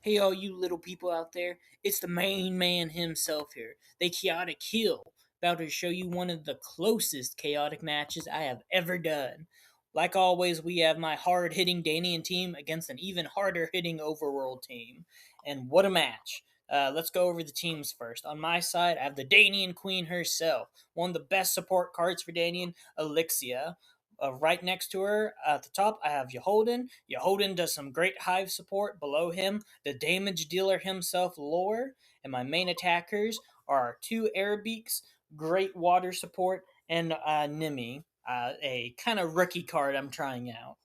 Hey, all you little people out there, it's the main man himself here, the Chaotic Heel, about to show you one of the closest chaotic matches I have ever done. Like always, we have my hard hitting Danian team against an even harder hitting Overworld team. And what a match! Let's go over the teams first. On my side, I have the Danian Queen herself, one of the best support cards for Danian, Elixia. Right next to her at the top, I have Yeholden. Yeholden does some great hive support. Below him, the damage dealer himself, Lore. And my main attackers are two Arabeaks, great water support, and Nimi, a kind of rookie card I'm trying out.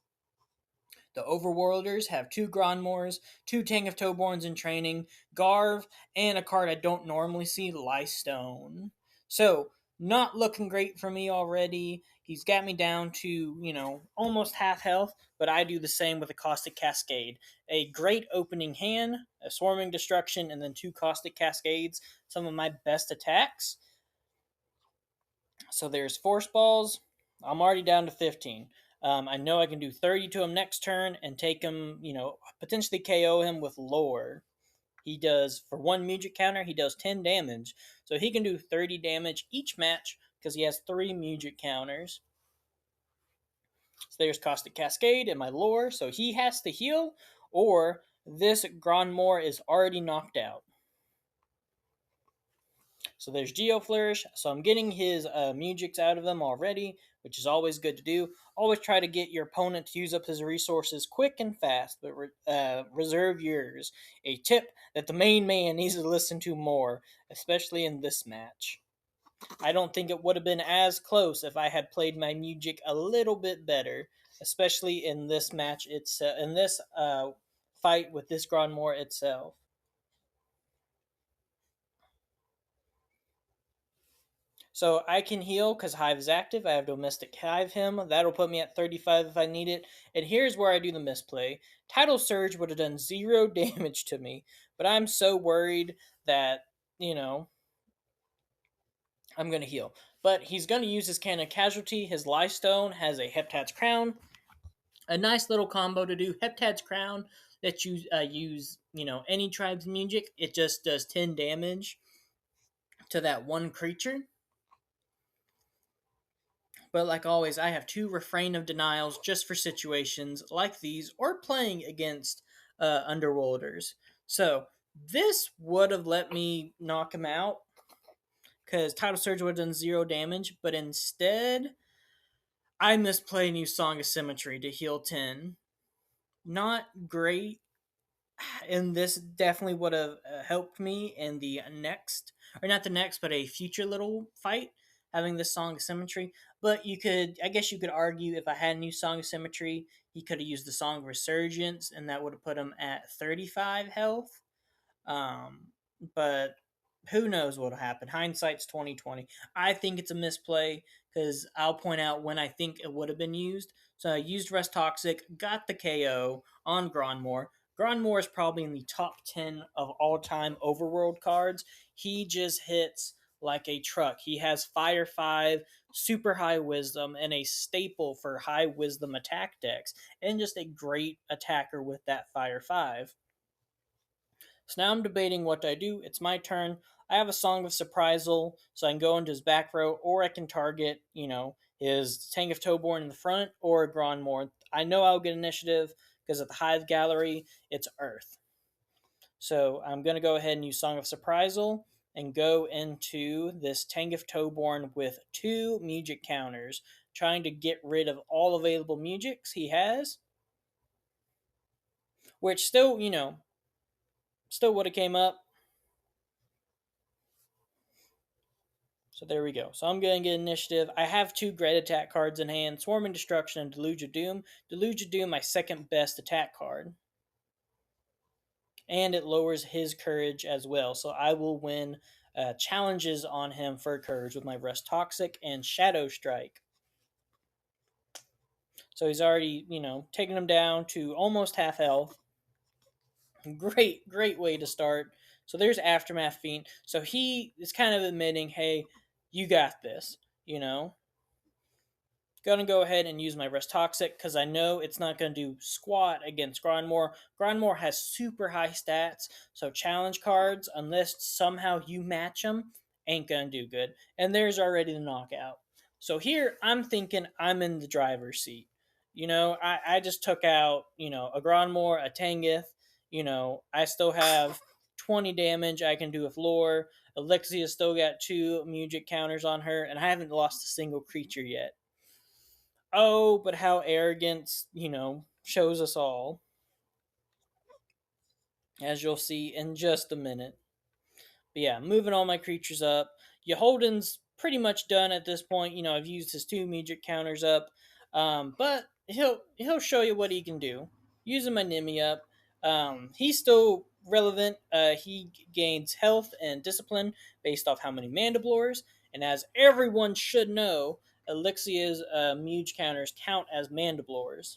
The Overworlders have two Gronmores, two Tank of Toborns in training, Garv, and a card I don't normally see, Lystone. So, not looking great for me already. He's got me down to, almost half health, but I do the same with a Caustic Cascade. A great opening hand, a Swarming Destruction, and then two Caustic Cascades, some of my best attacks. So there's Force Balls. I'm already down to 15. I know I can do 30 to him next turn and take him, potentially KO him with Lore. He does, for one Mudjik counter, he does 10 damage. So he can do 30 damage each match because he has 3 Mudjik counters. So there's Caustic Cascade and my Lore. So he has to heal, or this Gronmore is already knocked out. So there's Geo Flourish. So I'm getting his Mujiks out of them already, which is always good to do. Always try to get your opponent to use up his resources quick and fast, but reserve yours. A tip that the main man needs to listen to more, especially in this match. I don't think it would have been as close if I had played my Mujik a little bit better, especially in this match. It's in this fight with this Gronmore itself. So I can heal because Hive is active. I have Domestic Hive him. That'll put me at 35 if I need it. And here's where I do the misplay. Tidal Surge would have done 0 damage to me, but I'm so worried that, I'm going to heal. But he's going to use his Cannon Casualty. His Lifestone has a Heptad's Crown. A nice little combo to do. Heptad's Crown that you use, any tribe's music. It just does 10 damage to that one creature. But like always, I have 2 Refrain of Denials just for situations like these or playing against Underworlders. So this would have let me knock him out because Tidal Surge would have done 0 damage, but instead I misplay New Song of Symmetry to heal 10. Not great, and this definitely would have helped me in the next, or not the next, but a future little fight, having this Song of Symmetry. But I guess you could argue if I had a new Song of Symmetry, he could have used the Song of Resurgence, and that would have put him at 35 health. But who knows what'll happen? Hindsight's 2020. I think it's a misplay because I'll point out when I think it would have been used. So I used Rest Toxic, got the KO on Gronmore. Gronmore is probably in the top 10 of all time Overworld cards. He just hits like a truck. He has Fire 5, super high wisdom, and a staple for high wisdom attack decks, and just a great attacker with that Fire 5. So now I'm debating what I do. It's my turn. I have a Song of Surprisal, so I can go into his back row, or I can target, his Tank of Toborn in the front, or a Gronmore. I know I'll get initiative, because at the Hive Gallery, it's Earth. So I'm going to go ahead and use Song of Surprisal, and go into this Tank of Toborn with 2 Mujik counters, trying to get rid of all available Mujiks he has. Which still, still would have came up. So there we go. So I'm going to get initiative. I have 2 great attack cards in hand, Swarming Destruction and Deluge of Doom. Deluge of Doom, my second best attack card. And it lowers his courage as well. So I will win challenges on him for courage with my Rest Toxic and Shadow Strike. So he's already, taking him down to almost half health. Great way to start. So there's Aftermath Fiend. So he is kind of admitting, hey, you got this, Good Gonna go ahead and use my Rest Toxic because I know it's not gonna do squat against Grindmore. Grindmore has super high stats, so challenge cards, unless somehow you match them, ain't gonna do good. And there's already the knockout. So here I'm thinking I'm in the driver's seat. I just took out, a Grindmore, a Tangith. I still have 20 damage I can do with lore. Alexia's still got 2 music counters on her, and I haven't lost a single creature yet. Oh, but how arrogance, shows us all, as you'll see in just a minute. But yeah, moving all my creatures up. Yeholden's pretty much done at this point. I've used his 2 magic counters up, but he'll show you what he can do. Using my Nimi up, he's still relevant. He gains health and discipline based off how many Mandiblores, and as everyone should know, Elixia's Muge counters count as Mandiblores.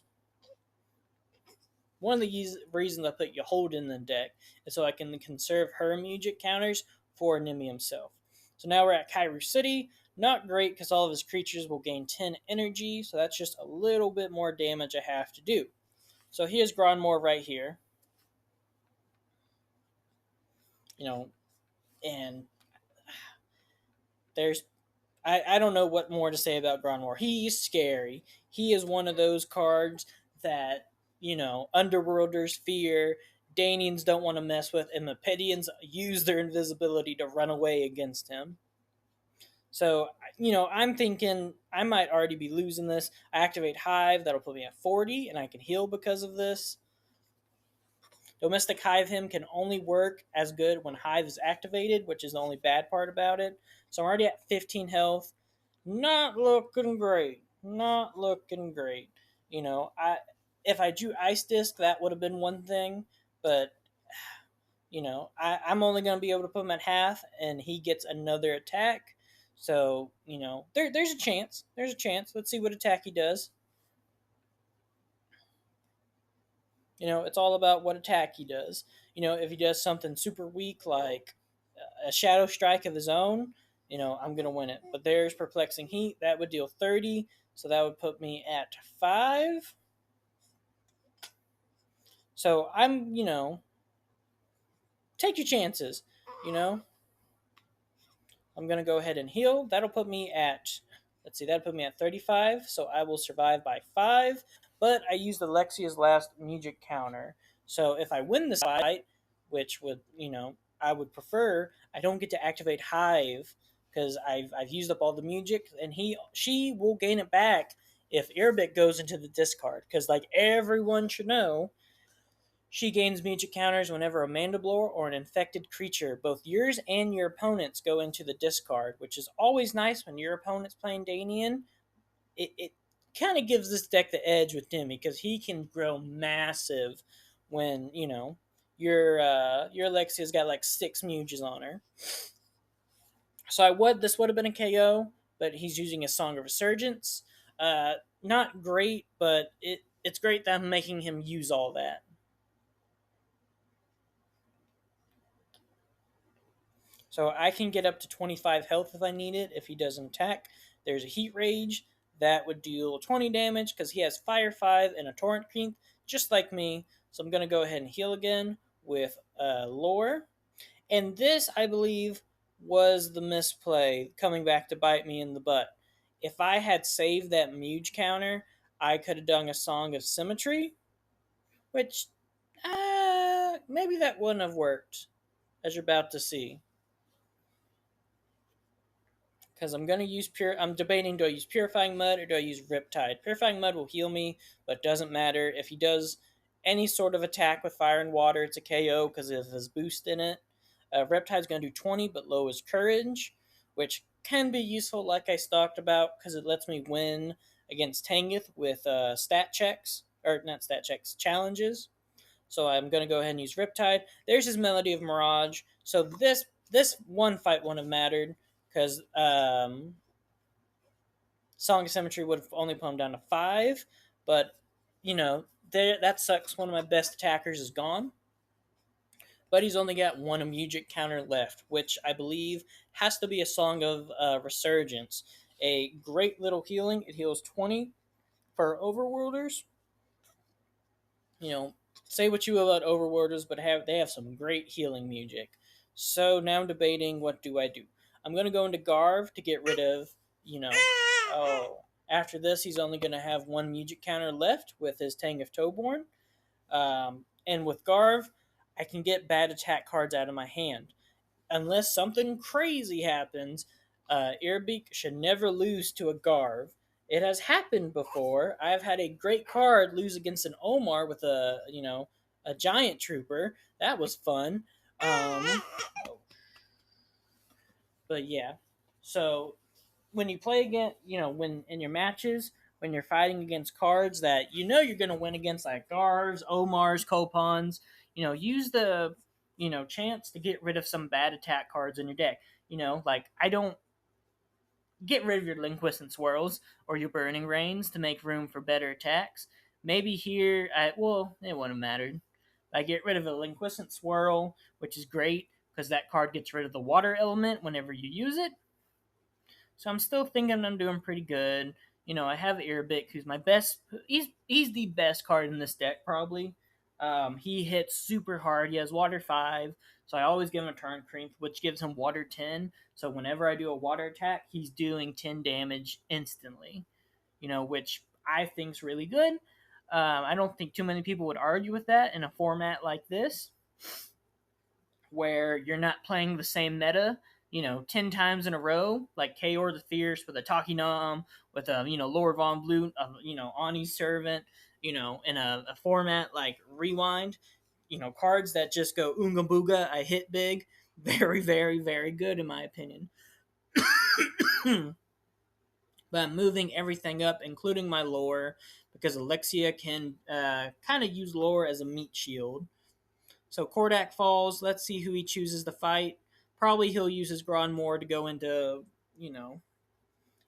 One of the reasons I put Yeholden in the deck is so I can conserve her music counters for Nimi himself. So now we're at Kairu City. Not great because all of his creatures will gain 10 energy, so that's just a little bit more damage I have to do. So here's Grandmore right here. And there's I don't know what more to say about Grandmore. He's scary. He is one of those cards that, Underworlders fear, Danians don't want to mess with, and Mepedians use their invisibility to run away against him. So, I'm thinking I might already be losing this. I activate Hive, that'll put me at 40, and I can heal because of this. Domestic Hive him can only work as good when Hive is activated, which is the only bad part about it. So I'm already at 15 health. Not looking great. Not looking great. I if I drew Ice Disc, that would have been one thing, but I'm only going to be able to put him at half, and he gets another attack. So there's a chance. There's a chance. Let's see what attack he does. It's all about what attack he does. If he does something super weak like a Shadow Strike of his own, I'm going to win it. But there's Perplexing Heat. That would deal 30, so that would put me at 5. So I'm, take your chances, you know. I'm going to go ahead and heal. That'll put me at, let's see, that'll put me at 35, so I will survive by 5. But I used Alexia's last music counter. So if I win this fight, which would, I would prefer, I don't get to activate Hive because I've used up all the music, and she will gain it back if Irbic goes into the discard. Because like everyone should know, she gains magic counters whenever a Mandiblore or an infected creature, both yours and your opponent's, go into the discard, which is always nice when your opponent's playing Danian. It kind of gives this deck the edge with Demi because he can grow massive when, your Alexia's got like 6 Muges on her. So this would have been a KO, but he's using a Song of Resurgence. Not great, but it's great that I'm making him use all that. So I can get up to 25 health if I need it if he doesn't attack. There's a Heat Rage. That would deal 20 damage because he has Fire 5 and a Torrent Creep, just like me. So I'm going to go ahead and heal again with Lore. And this, I believe, was the misplay coming back to bite me in the butt. If I had saved that Muge counter, I could have done a Song of Symmetry, which maybe that wouldn't have worked, as you're about to see. Because I'm gonna use I'm debating, do I use Purifying Mud or do I use Riptide? Purifying Mud will heal me, but it doesn't matter. If he does any sort of attack with Fire and Water, it's a KO because of his boost in it. Riptide's gonna do 20, but low is Courage, which can be useful, like I talked about, because it lets me win against Tangith with stat checks, or not stat checks, challenges. So I'm gonna go ahead and use Riptide. There's his Melody of Mirage. So this one fight wouldn't have mattered because Song of Symmetry would have only put him down to 5. But, that sucks. One of my best attackers is gone. But he's only got one music counter left, which I believe has to be a Song of Resurgence. a great little healing. It heals 20 for Overworlders. You know, say what you will about Overworlders, but they have some great healing music. So now I'm debating, what do I do? I'm gonna go into Garv to get rid of, you know, oh, after this he's only gonna have one music counter left with his Tang of Toborn. And with Garv, I can get bad attack cards out of my hand. Unless something crazy happens, Irbeak should never lose to a Garv. It has happened before. I've had a great card lose against an Omar with a giant trooper. That was fun. Um, but yeah, so when you play against, when in your matches, when you're fighting against cards that you're going to win against, like Garvs, Omars, Copons, use the, chance to get rid of some bad attack cards in your deck. Like, I don't get rid of your Linguistant Swirls or your Burning Rains to make room for better attacks. Maybe here, it wouldn't have mattered. I get rid of a Linguistant Swirl, which is great because that card gets rid of the water element whenever you use it. So I'm still thinking I'm doing pretty good. I have Irabik, who's my best. He's the best card in this deck, probably. He hits super hard. He has Water 5, so I always give him a Turn Creep, which gives him Water 10. So whenever I do a Water attack, he's doing 10 damage instantly, which I think's really good. I don't think too many people would argue with that in a format like this, where you're not playing the same meta, 10 times in a row, like Kaor the Fierce with a Takinam, with a, Lord Von Blue, Ani's Servant, in a format like Rewind, cards that just go Oonga Booga, I hit big. Very, very, very good, in my opinion. But I'm moving everything up, including my lore, because Alexia can kind of use lore as a meat shield. So Kordak falls. Let's see who he chooses to fight. Probably he'll use his Gronmore to go into,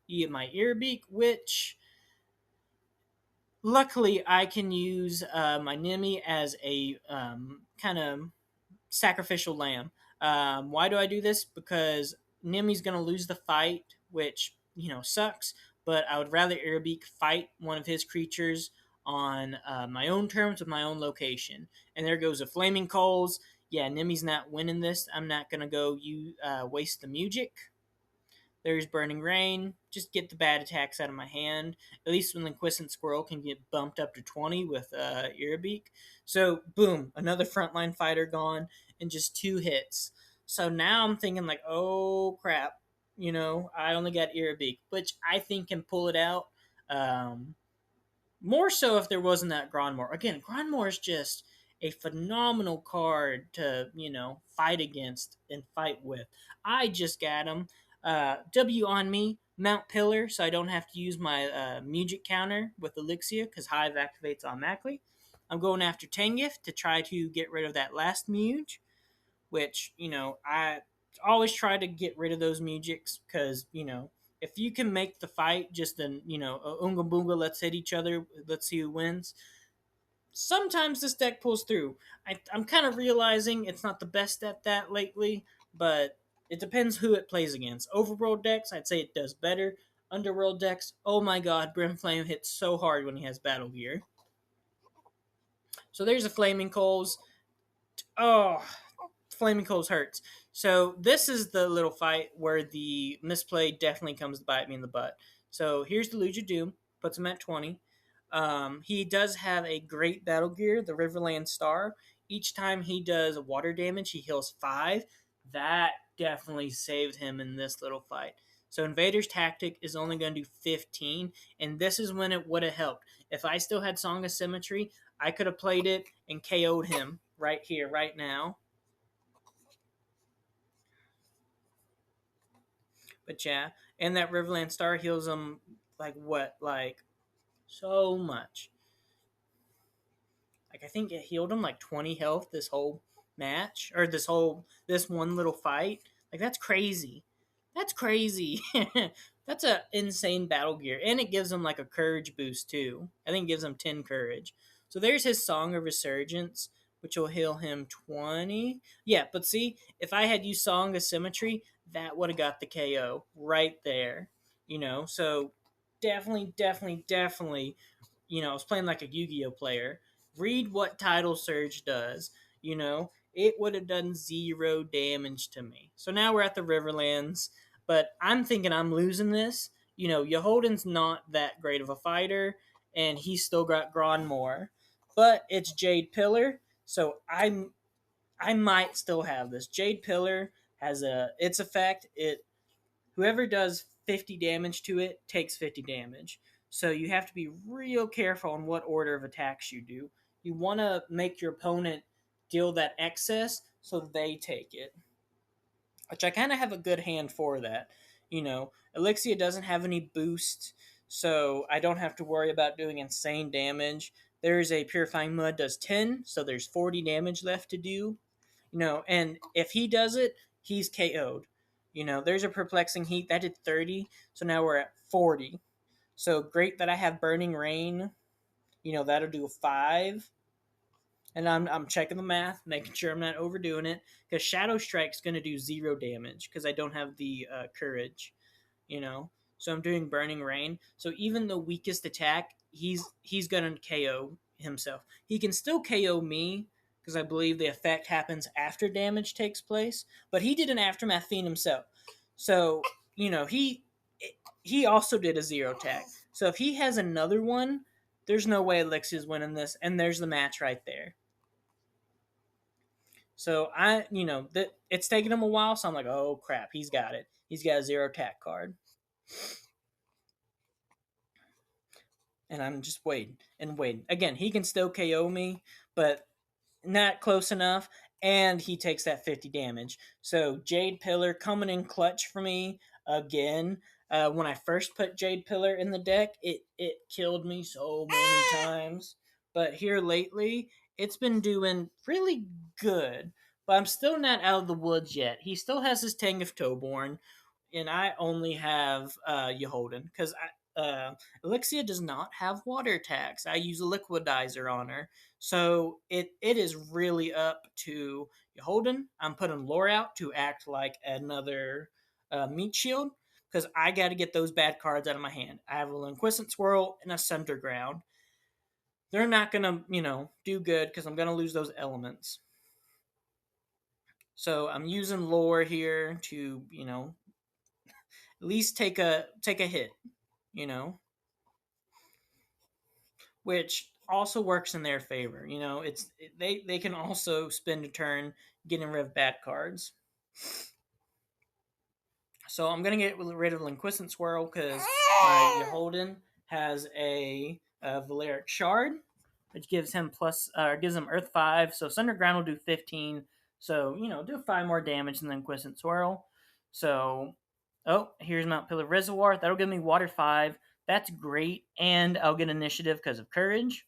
eat my Earbeak, which luckily I can use my Nimi as a kind of sacrificial lamb. Why do I do this? Because Nimi's going to lose the fight, which, sucks, but I would rather Earbeak fight one of his creatures on my own terms with my own location. And there goes the Flaming Coals. Yeah, Nimi's not winning this. I'm not going to go waste the music. There's Burning Rain. Just get the bad attacks out of my hand. At least when Linguistant Squirrel can get bumped up to 20 with Irabik. So, boom, another frontline fighter gone in just 2 hits. So now I'm thinking, like, oh crap, I only got Irabik, which I think can pull it out. More so if there wasn't that Gronmore. Again, Gronmore is just a phenomenal card to, fight against and fight with. I just got him. W on me, Mount Pillar, so I don't have to use my music counter with Elixir because Hive activates automatically. I'm going after Tangif to try to get rid of that last Muge, which, I always try to get rid of those Mugics because, if you can make the fight just an, Unga Boonga, let's hit each other, let's see who wins. Sometimes this deck pulls through. I'm kind of realizing it's not the best at that lately, but it depends who it plays against. Overworld decks, I'd say it does better. Underworld decks, oh my god, Brimflame hits so hard when he has Battle Gear. So there's the Flaming Coals. Oh, Flaming Coals hurts. So this is the little fight where the misplay definitely comes to bite me in the butt. So here's the Lugia Doom, puts him at 20. He does have a great battle gear, the Riverland Star. Each time he does water damage, he heals 5. That definitely saved him in this little fight. So Invader's Tactic is only going to do 15, and this is when it would have helped. If I still had Song of Symmetry, I could have played it and KO'd him right here, right now. But yeah, and that Riverland Star heals him like so much. Like I think it healed him like 20 health this whole match or this one little fight. Like that's crazy. That's crazy. That's a insane battle gear, and it gives him like a courage boost too. I think it gives him 10 courage. So there's his Song of Resurgence, which will heal him 20. Yeah, but see, if I had used Song of Symmetry, that would have got the KO right there. So definitely, I was playing like a Yu-Gi-Oh player. Read what Tidal Surge does. It would have done 0 damage to me. So now we're at the Riverlands, but I'm thinking I'm losing this. Yeholden's not that great of a fighter, and he's still got Gronmore, but it's Jade Pillar, so I might still have this. Jade Pillar has its effect. Whoever does 50 damage to it takes 50 damage. So you have to be real careful on what order of attacks you do. You want to make your opponent deal that excess so they take it, which I kind of have a good hand for that. Elixia doesn't have any boost, so I don't have to worry about doing insane damage. There's a Purifying Mud does 10, so there's 40 damage left to do. And if he does it, he's KO'd. There's a Perplexing Heat that did 30, so now we're at 40. So great that I have Burning Rain. That'll do 5. And I'm checking the math, making sure I'm not overdoing it, because Shadow Strike's going to do 0 damage because I don't have the courage. So I'm doing Burning Rain. So even the weakest attack, he's going to KO himself. He can still KO me because I believe the effect happens after damage takes place, but he did an Aftermath Fiend himself. So, he also did a 0 attack. So if he has another one, there's no way Elixia's winning this, and there's the match right there. So it's taking him a while, so I'm like, oh crap, he's got it. He's got a 0 attack card. And I'm just waiting and waiting. Again, he can still KO me, but not close enough, and he takes that 50 damage. So Jade Pillar coming in clutch for me again. When I first put Jade Pillar in the deck, it killed me so many times. But here lately, it's been doing really good. But I'm still not out of the woods yet. He still has his Tang of Toborn, and I only have Yeholden because Elixia does not have water attacks. I use a liquidizer on her. So it is really up to Yeholden. I'm putting Lore out to act like another meat shield because I got to get those bad cards out of my hand. I have a Linquistent Swirl and a Sunderground. They're not going to, do good because I'm going to lose those elements. So I'm using Lore here to, at least take a hit, which also works in their favor. They can also spend a turn getting rid of bad cards. So I'm gonna get rid of Linquistent Swirl because my Yeholden has a Valeric Shard, which gives him Earth 5. So Sunderground will do 15. So do 5 more damage than Linquistent Swirl. So here's Mount Pillar Reservoir. That'll give me Water 5. That's great, and I'll get Initiative because of Courage.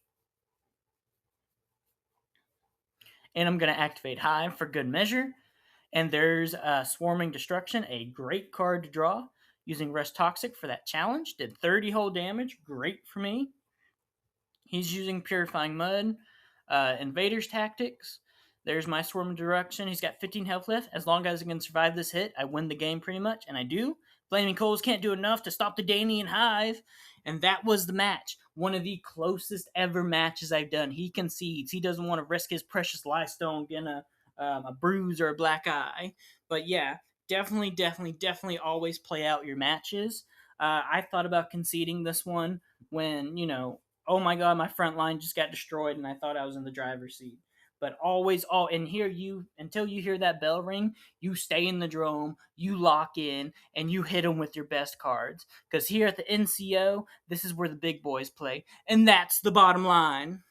And I'm going to activate Hive for good measure. And there's Swarming Destruction, a great card to draw. Using Rust Toxic for that challenge. Did 30 whole damage. Great for me. He's using Purifying Mud. Invader's Tactics. There's my Swarming Destruction. He's got 15 health left. As long as I can survive this hit, I win the game pretty much. And I do. Flaming Coals can't do enough to stop the Danian Hive. And that was the match. One of the closest ever matches I've done. He concedes. He doesn't want to risk his precious Lifestone getting a bruise or a black eye. But yeah, definitely always play out your matches. I thought about conceding this one when, oh my god, my front line just got destroyed and I thought I was in the driver's seat. But and here until you hear that bell ring, you stay in the drome, you lock in, and you hit them with your best cards. Because here at the NCO, this is where the big boys play. And that's the bottom line.